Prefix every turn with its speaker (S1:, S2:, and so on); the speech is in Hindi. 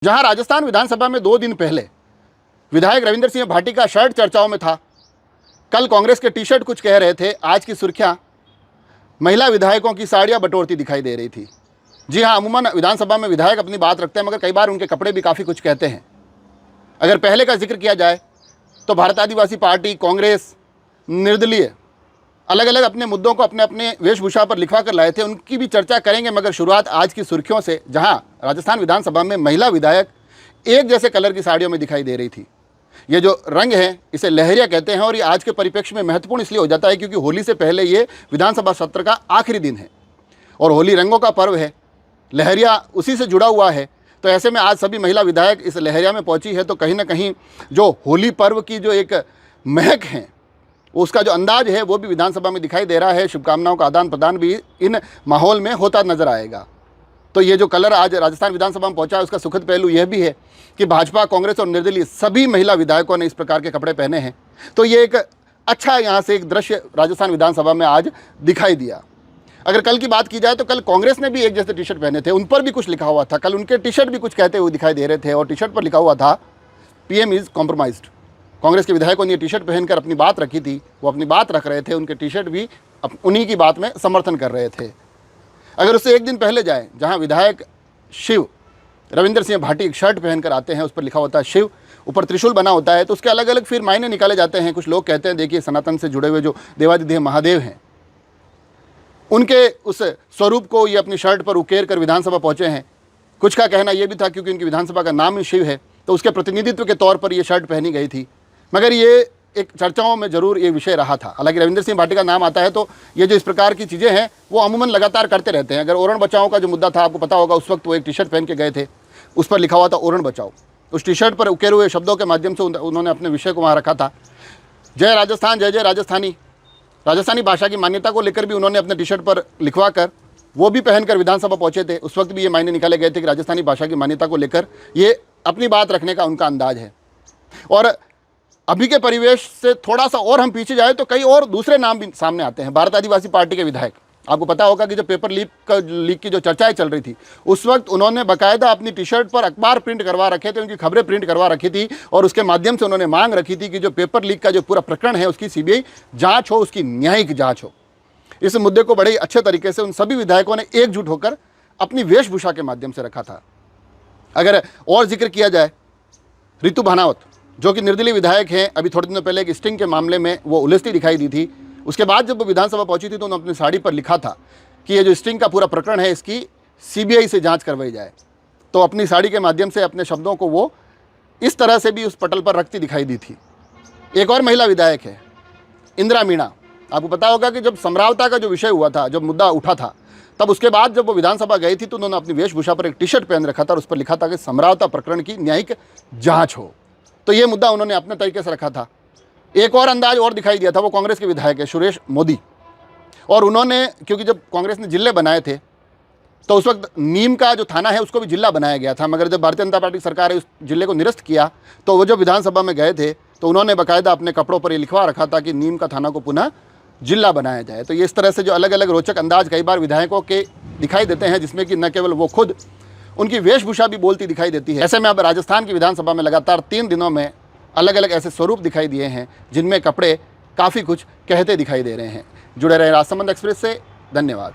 S1: जहां राजस्थान विधानसभा में 2 दिन पहले विधायक रविंद्र सिंह भाटी का शर्ट चर्चाओं में था, कल कांग्रेस के टी शर्ट कुछ कह रहे थे, आज की सुर्खियां महिला विधायकों की साड़ियां बटोरती दिखाई दे रही थी। जी हां, अमूमन विधानसभा में विधायक अपनी बात रखते हैं, मगर कई बार उनके कपड़े भी काफ़ी कुछ कहते हैं। अगर पहले का जिक्र किया जाए तो भारत आदिवासी पार्टी, कांग्रेस, निर्दलीय अलग अलग अपने मुद्दों को अपने अपने वेशभूषा पर लिखवा कर लाए थे, उनकी भी चर्चा करेंगे। मगर शुरुआत आज की सुर्खियों से, जहां राजस्थान विधानसभा में महिला विधायक एक जैसे कलर की साड़ियों में दिखाई दे रही थी। ये जो रंग है इसे लहरिया कहते हैं, और ये आज के परिप्रेक्ष्य में महत्वपूर्ण इसलिए हो जाता है क्योंकि होली से पहले ये विधानसभा सत्र का आखिरी दिन है और होली रंगों का पर्व है, लहरिया उसी से जुड़ा हुआ है। तो ऐसे में आज सभी महिला विधायक इस लहरिया में पहुंची है, तो कहीं ना कहीं जो होली पर्व की जो एक महक है, उसका जो अंदाज है वो भी विधानसभा में दिखाई दे रहा है। शुभकामनाओं का आदान प्रदान भी इन माहौल में होता नजर आएगा। तो ये जो कलर आज राजस्थान विधानसभा में पहुंचा है, उसका सुखद पहलू यह भी है कि भाजपा, कांग्रेस और निर्दलीय सभी महिला विधायकों ने इस प्रकार के कपड़े पहने हैं। तो ये एक अच्छा यहाँ से एक दृश्य राजस्थान विधानसभा में आज दिखाई दिया। अगर कल की बात की जाए तो कल कांग्रेस ने भी एक जैसे टी शर्ट पहने थे, उन पर भी कुछ लिखा हुआ था। कल उनके टी शर्ट भी कुछ कहते हुए दिखाई दे रहे थे और टी शर्ट पर लिखा हुआ था PM इज कॉम्प्रोमाइज्ड। कांग्रेस के विधायकों ने ये टी शर्ट पहनकर अपनी बात रखी थी, वो अपनी बात रख रहे थे, उनके टी शर्ट भी उन्हीं की बात में समर्थन कर रहे थे। अगर उससे एक दिन पहले जाए, जहां विधायक शिव रविंद्र सिंह भाटी एक शर्ट पहनकर आते हैं, उस पर लिखा होता है शिव, ऊपर त्रिशूल बना होता है, तो उसके अलग अलग फिर मायने निकाले जाते हैं। कुछ लोग कहते हैं देखिए सनातन से जुड़े हुए जो देवादिदेव महादेव हैं, उनके उस स्वरूप को ये अपनी शर्ट पर उकेर कर विधानसभा पहुंचे हैं। कुछ का कहना यह भी था क्योंकि उनकी विधानसभा का नाम ही शिव है, तो उसके प्रतिनिधित्व के तौर पर ये शर्ट पहनी गई थी। मगर ये एक चर्चाओं में जरूर ये विषय रहा था। हालांकि रविंद्र सिंह भाटी का नाम आता है तो ये जो इस प्रकार की चीज़ें हैं वो अमूमन लगातार करते रहते हैं। अगर ओरण बचाओ का जो मुद्दा था, आपको पता होगा, उस वक्त वो एक टी शर्ट पहन के गए थे, उस पर लिखा हुआ था ओरण बचाओ। उस टी शर्ट पर उकेरे हुए शब्दों के माध्यम से उन्होंने अपने विषय को वहाँ रखा था। जय राजस्थान, जय जय राजस्थानी, राजस्थानी भाषा की मान्यता को लेकर भी उन्होंने अपने टी शर्ट पर लिखवा कर वो भी पहनकर विधानसभा पहुंचे थे। उस वक्त भी ये मायने निकाले गए थे कि राजस्थानी भाषा की मान्यता को लेकर ये अपनी बात रखने का उनका अंदाज है। और अभी के परिवेश से थोड़ा सा और हम पीछे जाए तो कई और दूसरे नाम भी सामने आते हैं। भारत आदिवासी पार्टी के विधायक, आपको पता होगा कि जब पेपर लीक की जो चर्चाएं चल रही थी, उस वक्त उन्होंने बाकायदा अपनी टी शर्ट पर अखबार प्रिंट करवा रखे थे, उनकी खबरें प्रिंट करवा रखी थी और उसके माध्यम से उन्होंने मांग रखी थी कि जो पेपर लीक का जो पूरा प्रकरण है उसकी CBI जांच हो, उसकी न्यायिक जांच हो। इस मुद्दे को बड़े अच्छे तरीके से उन सभी विधायकों ने एकजुट होकर अपनी वेशभूषा के माध्यम से रखा था। अगर और जिक्र किया जाए, रितु भानावत जो कि निर्दलीय विधायक हैं, अभी थोड़े दिनों पहले एक स्टिंग के मामले में वो उलझती दिखाई दी थी। उसके बाद जब वो विधानसभा पहुंची थी तो उन्होंने अपनी साड़ी पर लिखा था कि ये जो स्टिंग का पूरा प्रकरण है इसकी CBI से जांच करवाई जाए। तो अपनी साड़ी के माध्यम से अपने शब्दों को वो इस तरह से भी उस पटल पर रखती दिखाई दी थी। एक और महिला विधायक है इंदिरा मीणा। आपको पता होगा कि जब समरावता का जो विषय हुआ था, जब मुद्दा उठा था, तब उसके बाद जब वो विधानसभा गई थी तो उन्होंने अपनी वेशभूषा पर एक टी शर्ट पहन रखा था और उस पर लिखा था कि समरावता प्रकरण की न्यायिक जांच हो। तो ये मुद्दा उन्होंने अपने तरीके से रखा था। एक और अंदाज और दिखाई दिया था, वो कांग्रेस के विधायक है सुरेश मोदी, और उन्होंने, क्योंकि जब कांग्रेस ने जिले बनाए थे तो उस वक्त नीम का जो थाना है उसको भी जिला बनाया गया था, मगर जब भारतीय जनता पार्टी सरकार ने उस जिले को निरस्त किया तो वो जब विधानसभा में गए थे तो उन्होंने बाकायदा अपने कपड़ों पर ये लिखवा रखा था कि नीम का थाना को पुनः जिला बनाया जाए। तो ये इस तरह से जो अलग अलग रोचक अंदाज कई बार विधायकों के दिखाई देते हैं, जिसमें कि न केवल वो खुद, उनकी वेशभूषा भी बोलती दिखाई देती है। ऐसे में अब राजस्थान की विधानसभा में लगातार 3 दिनों में अलग अलग ऐसे स्वरूप दिखाई दिए हैं जिनमें कपड़े काफ़ी कुछ कहते दिखाई दे रहे हैं। जुड़े रहे राजसमंद एक्सप्रेस से, धन्यवाद।